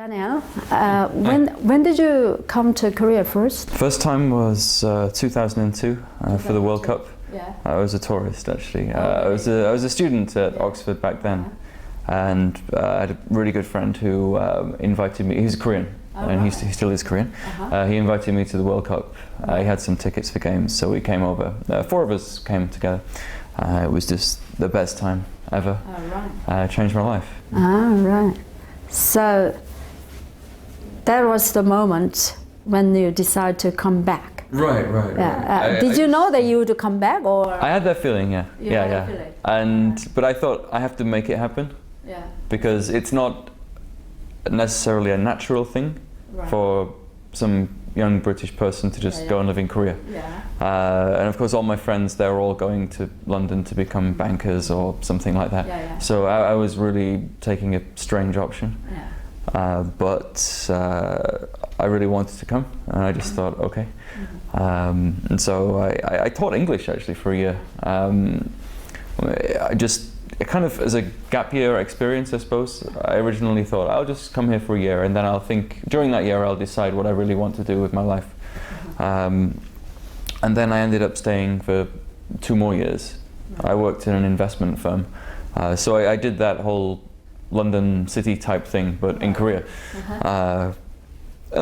Daniel, when did you come to Korea first? First time was 2002 for the World Cup. Yeah. I was a tourist actually. I was a student at Oxford back then, and I had a really good friend who invited me. He's Korean, and he still is Korean. He invited me to the World Cup. He had some tickets for games, so we came over. 4 of us came together. It was just the best time ever. Changed my life. Right. So that was the moment when you decided to come back. Right. Did you know that you would come back, or? I had that feeling, yeah. You had that feeling. And but I thought I have to make it happen. Yeah. Because it's not necessarily a natural thing for some young British person to just go and live in Korea. And of course all my friends, they're all going to London to become bankers or something like that. So I was really taking a strange option. But I really wanted to come, and I just thought, okay. And so I taught English actually for a year. It kind of as a gap year experience, I suppose. I originally thought I'll just come here for a year, and then I'll think during that year I'll decide what I really want to do with my life. And then I ended up staying for 2 more years. I worked in an investment firm, so I did that whole London city type thing, but in Korea. And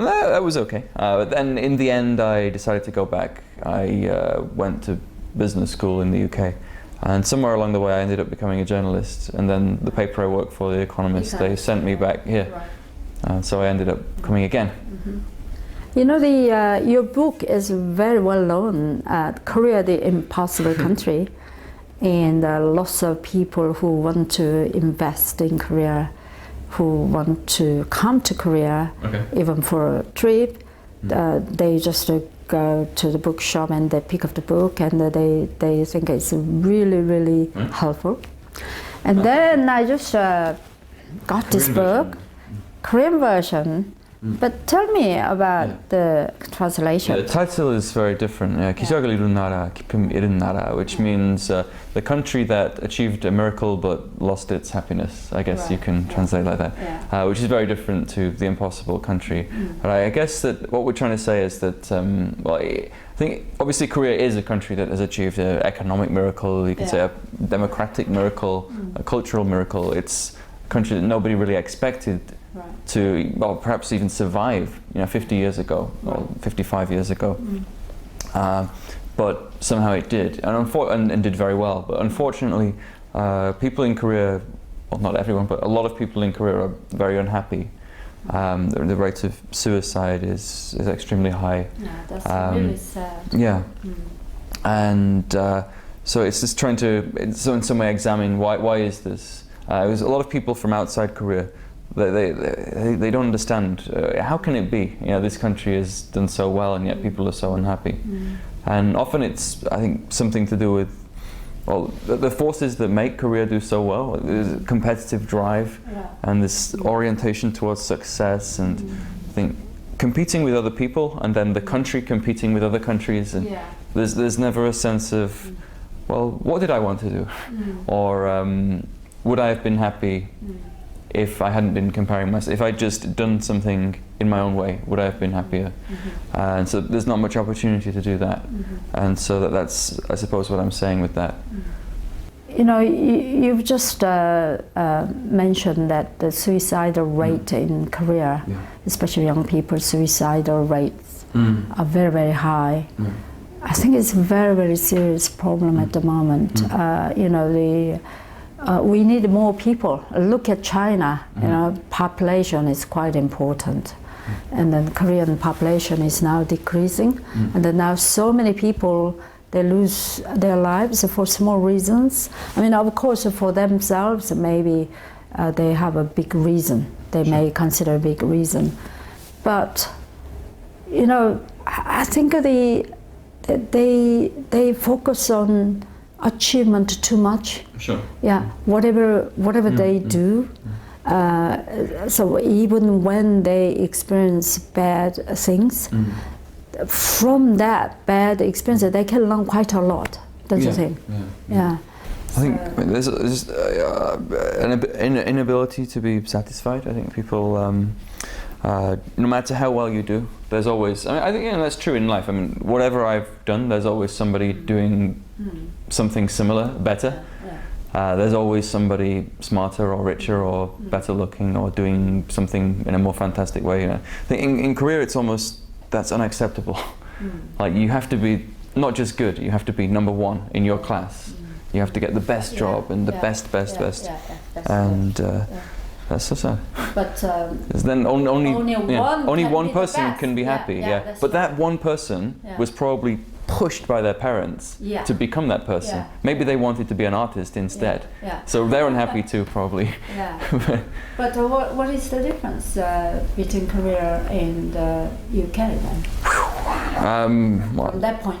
that was okay. But then in the end I decided to go back. I went to business school in the UK. And somewhere along the way I ended up becoming a journalist, and then the paper I worked for, The Economist, they sent me back here. So I ended up coming again. You know, your book is very well known. Korea, the impossible country, and lots of people who want to invest in Korea, who want to come to Korea, even for a trip. They just go to the bookshop and they pick up the book, and they think it's really, really helpful. And then I just got this book, Korean version. But tell me about the translation. The title is very different. 기적을 이룬 나라, 기쁨 잃은 나라, which means the country that achieved a miracle but lost its happiness. I guess you can translate like that, which is very different to the impossible country. But I guess that what we're trying to say is that, well, I think obviously Korea is a country that has achieved an economic miracle. You can say a democratic miracle, a cultural miracle. It's a country that nobody really expected to, well, perhaps even survive, 50 years ago or 55 years ago. But somehow it did, and did very well. But unfortunately, people in Korea, well, not everyone, but a lot of people in Korea are very unhappy. The rate of suicide is extremely high. That's really sad. Yeah. And so it's just trying to, in some way, examine why is this? It was a lot of people from outside Korea. They don't understand how can it be, this country has done so well and yet people are so unhappy. And often it's, I think, something to do with, well, the forces that make Korea do so well. There's competitive drive and this orientation towards success, and I think competing with other people, and then the country competing with other countries, and there's never a sense of, well, what did I want to do? Or would I have been happy if I hadn't been comparing myself? If I'd just done something in my own way, would I have been happier? And so there's not much opportunity to do that. And so that's, I suppose, what I'm saying with that. You've just mentioned that the suicidal rate in Korea, especially young people, suicidal rates are very, very high. I think it's a very, very serious problem at the moment. We need more people. Look at China. Population is quite important, and then Korean population is now decreasing, and then now so many people, they lose their lives for small reasons. I mean, of course, for themselves, maybe they have a big reason. They may consider a big reason, but I think they focus on achievement too much. Whatever they do. So even when they experience bad things, from that bad experience they can learn quite a lot, don't you think? I think there's an inability to be satisfied. I think people, no matter how well you do, there's always. I think that's true in life. I mean, whatever I've done, there's always somebody doing something similar, better. There's always somebody smarter or richer or better looking or doing something in a more fantastic way. I think in Korea, it's almost that's unacceptable. Like you have to be not just good, you have to be number one in your class. You have to get the best job and the best. And that's so sad. But then only one person best. can be happy. But right. that one person was probably pushed by their parents to become that person. Maybe they wanted to be an artist instead. So they're unhappy too, probably. But what is the difference between Korea and UK then?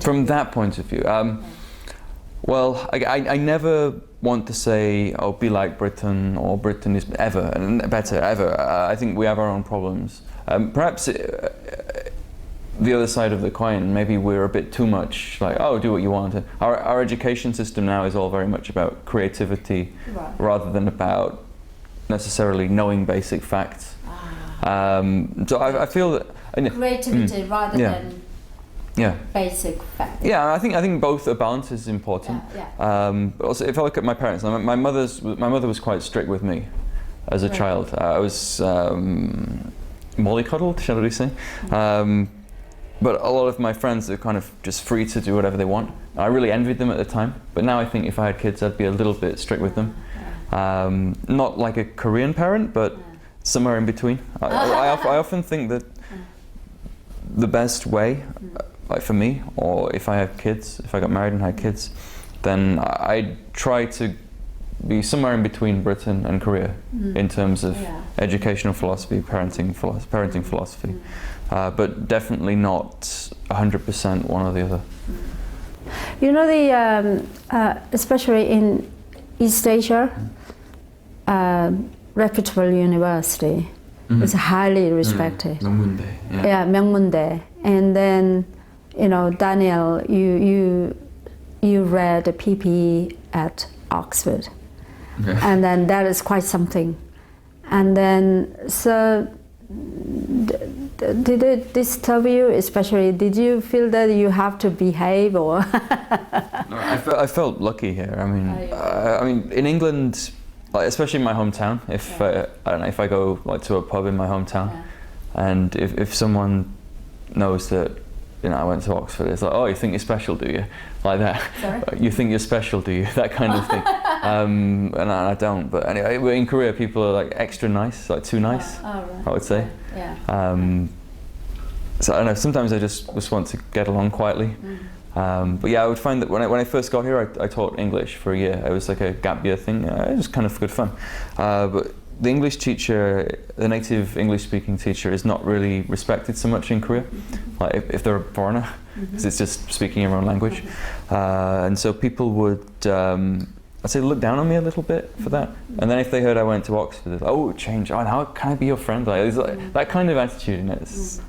From that point of view. Well, I never want to say, oh, be like Britain or Britain is better, ever. I think we have our own problems. Perhaps the other side of the coin, maybe we're a bit too much like, oh, do what you want. Our education system now is all very much about creativity rather than about necessarily knowing basic facts. So I feel that creativity rather than basic facts. Yeah, I think both a balance is important. But also, if I look at my parents, my mother was quite strict with me as a child. I was mollycoddled, shall we say? But a lot of my friends are kind of just free to do whatever they want. I really envied them at the time. But now I think if I had kids, I'd be a little bit strict with them. Not like a Korean parent, but somewhere in between. I often think that the best way, like for me, or if I have kids, if I got married and had kids, then I'd try to be somewhere in between Britain and Korea in terms of educational philosophy, parenting philosophy, but definitely not 100% one or the other. You know, especially in East Asia, reputable university is highly respected. 명문대. 명문대. And then, you know, Daniel, you read the PP at Oxford. Okay. And then that is quite something. And then, so did it disturb you? Especially, did you feel that you have to behave, or? No, I felt lucky here. I mean, in England, like, especially in my hometown, if I don't know, if I go like to a pub in my hometown, and if someone knows that, you know, I went to Oxford, it's like, oh, you think you're special, do you? Like that. Sorry? You think you're special, do you? That kind of thing. And I don't. But anyway, in Korea, people are like extra nice, like too nice, I would say. So I don't know, sometimes I just want to get along quietly. But yeah, I would find that when I first got here, I taught English for a year. It was like a gap year thing. It was kind of good fun. But the English teacher, the native English-speaking teacher, is not really respected so much in Korea. Like if they're a foreigner, because it's just speaking your own language. And so people would, I'd say, look down on me a little bit for that. And then if they heard I went to Oxford, they're like, oh, change. Oh, how can I be your friend? Like that kind of attitude. And it's,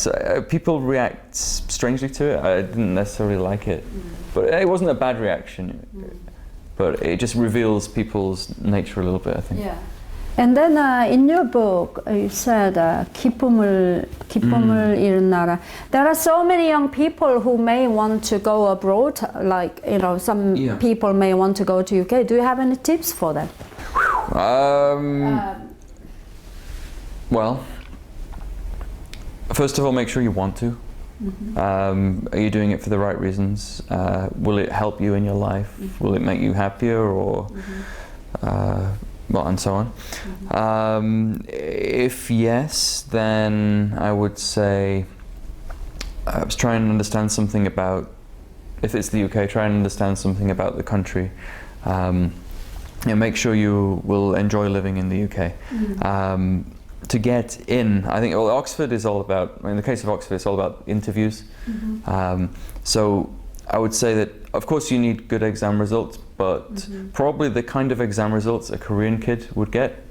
so people react strangely to it. I didn't necessarily like it, but it wasn't a bad reaction. But it just reveals people's nature a little bit, I think. Yeah. And then in your book, you said 기쁨을 잃은 나라. There are so many young people who may want to go abroad, like, you know, some people may want to go to UK. Do you have any tips for them? Well, first of all, make sure you want to. Are you doing it for the right reasons? Will it help you in your life? Will it make you happier, or well, and so on. If yes, then I would say try and understand something about, if it's the UK, try and understand something about the country. Make sure you will enjoy living in the UK. To get in, I think, well, Oxford is all about, in the case of Oxford, it's all about interviews. So I would say that, of course, you need good exam results, but probably the kind of exam results a Korean kid would get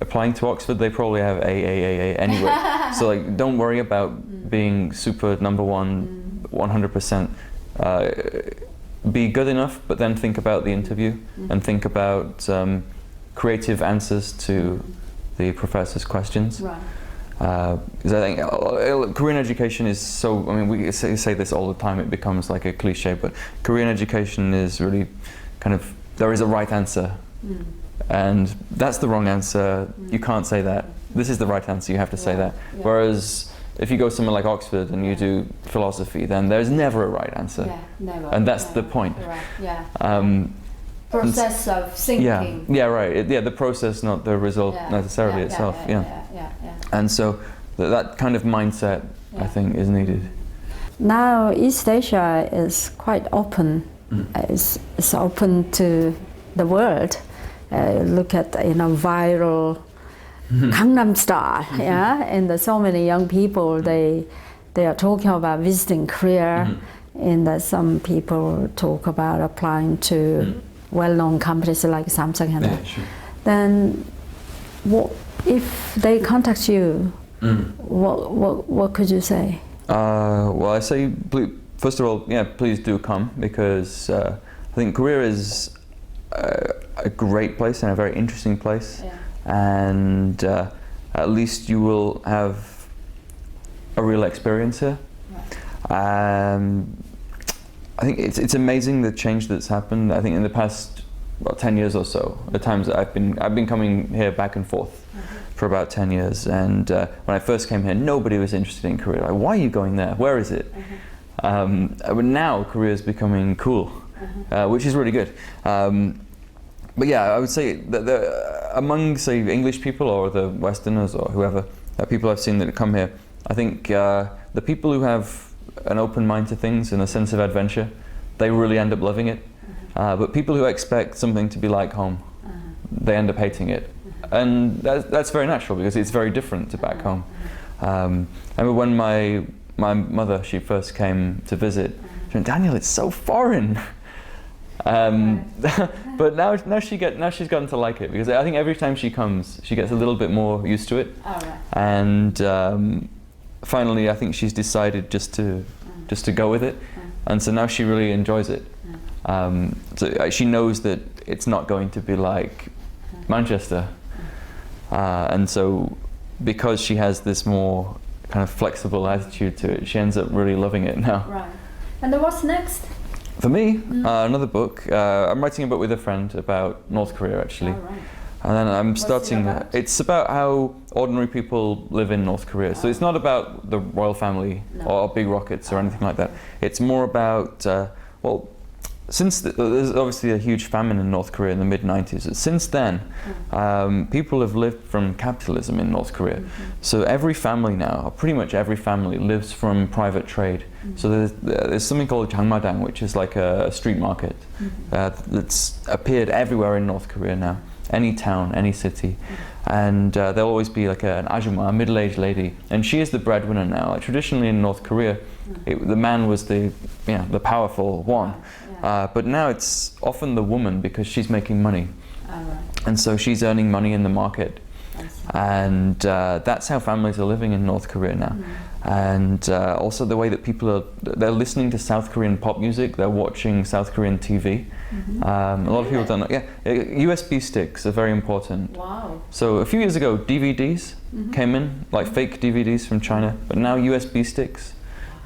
applying to Oxford, they probably have A anyway. So like, don't worry about being super number one, 100%. be good enough, but then think about the interview and think about creative answers to the professor's questions. Right. Because I think Korean education is so, I mean, we say this all the time, it becomes like a cliche, but Korean education is really kind of, there is a right answer. And that's the wrong answer, you can't say that. This is the right answer, you have to say that. Yeah. Whereas if you go somewhere like Oxford and you do philosophy, then there's never a right answer. Yeah, never. And that's the point. Right. Yeah. Process of thinking. Yeah, right. The process, not the result necessarily itself. Yeah. And so that kind of mindset, I think, is needed. Now East Asia is quite open. It's open to the world. Look at viral Gangnam Style, and so many young people they are talking about visiting Korea, and some people talk about applying to well-known companies like Samsung and that. Sure. Then, what if they contact you? What could you say? Well, I say, first of all, please do come, because I think Korea is a great place and a very interesting place, and at least you will have a real experience here. I think it's amazing the change that's happened. I think in the past 10 years or so, the times that I've been coming here back and forth for about 10 years, and when I first came here, nobody was interested in Korea. Like, why are you going there? Where is it? But now Korea is becoming cool, which is really good. But yeah, I would say that among, say, English people or the Westerners or whoever, people I've seen that come here, I think the people who have an open mind to things and a sense of adventure, they really end up loving it. But people who expect something to be like home, they end up hating it. And that's very natural, because it's very different to back home. I remember when my mother, she first came to visit, she went, "Daniel, it's so foreign." But now she's gotten to like it, because I think every time she comes, she gets a little bit more used to it. And finally, I think she's decided just to go with it, and so now she really enjoys it. So she knows that it's not going to be like Manchester, and so because she has this more kind of flexible attitude to it, she ends up really loving it now. Right. And then what's next? For me, another book. I'm writing a book with a friend about North Korea, actually. And then I'm starting. It's about how ordinary people live in North Korea. So it's not about the royal family or big rockets or anything like that. It's more about since there's obviously a huge famine in North Korea in the mid-90s. Since then, people have lived from capitalism in North Korea. So every family now, or pretty much every family, lives from private trade. So there's something called Jangmadang, which is like a street market that's appeared everywhere in North Korea now. Any town, any city, and there'll always be like an ajumma, a middle-aged lady, and she is the breadwinner now. Like traditionally in North Korea, the man was the powerful one, but now it's often the woman, because she's making money, and so she's earning money in the market, and that's how families are living in North Korea now. And also the way that people they're listening to South Korean pop music, they're watching South Korean TV. A lot of people don't know. Yeah, USB sticks are very important. Wow. So a few years ago, DVDs came in, like fake DVDs from China, but now USB sticks.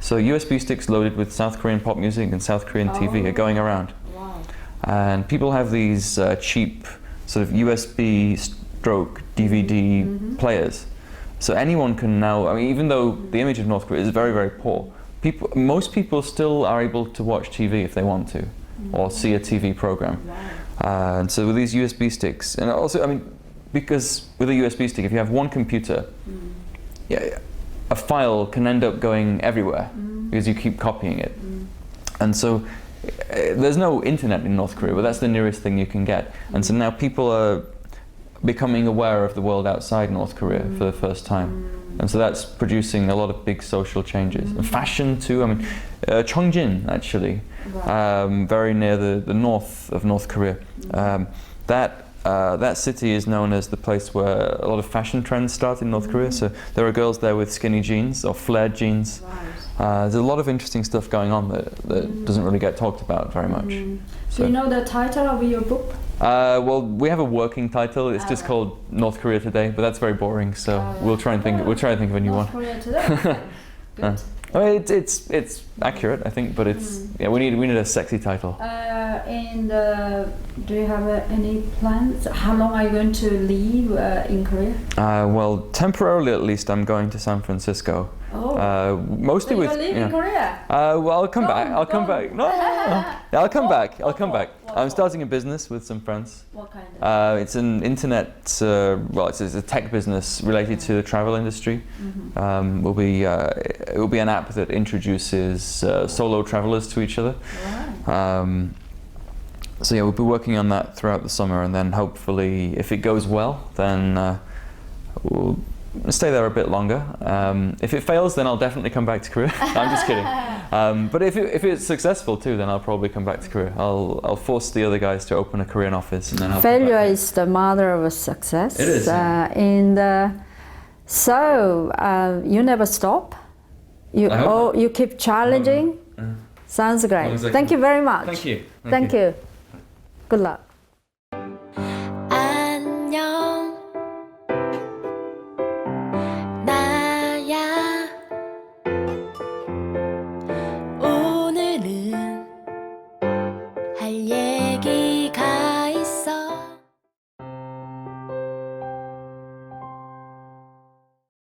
So USB sticks loaded with South Korean pop music and South Korean TV are going around. Wow. And people have these cheap sort of USB stroke DVD players. So anyone can now, I mean, even though the image of North Korea is very, very poor, most people still are able to watch TV if they want to, or see a TV program. And so with these USB sticks, and also, I mean, because with a USB stick, if you have one computer, a file can end up going everywhere, because you keep copying it. And so there's no internet in North Korea, but that's the nearest thing you can get. And so now people are becoming aware of the world outside North Korea for the first time. And so that's producing a lot of big social changes. And fashion too, I mean, Cheongjin actually, very near the north of North Korea. That city is known as the place where a lot of fashion trends start in North Korea. So there are girls there with skinny jeans or flared jeans. There's a lot of interesting stuff going on that doesn't really get talked about very much. So, do you know the title of your book? Well, we have a working title. It's just called North Korea Today, but that's very boring. So we'll try and think of a new North one. Korea Today. Good. I mean, it's accurate, I think, but it's we need a sexy title. And do you have any plans? How long are you going to live in Korea? Well, temporarily at least, I'm going to San Francisco. Oh. Mostly So with. you live in Korea? Well, I'll come back. I'll come back. No. Yeah, I'll come back. I'll come back. What? I'm starting a business with some friends. What kind of? It's an internet. Well, it's a tech business related to the travel industry. It will be an app that introduces solo travelers to each other. Right. So yeah, we'll be working on that throughout the summer, and then hopefully, if it goes well, then we'll stay there a bit longer. If it fails, then I'll definitely come back to Korea. I'm just kidding. But if it's successful too, then I'll probably come back to Korea. I'll force the other guys to open a Korean office, and then I'll Failure is the mother of success. It is. So you never stop. You keep challenging. Sounds great. Thank you very much. Thank you. Thank you. Good luck.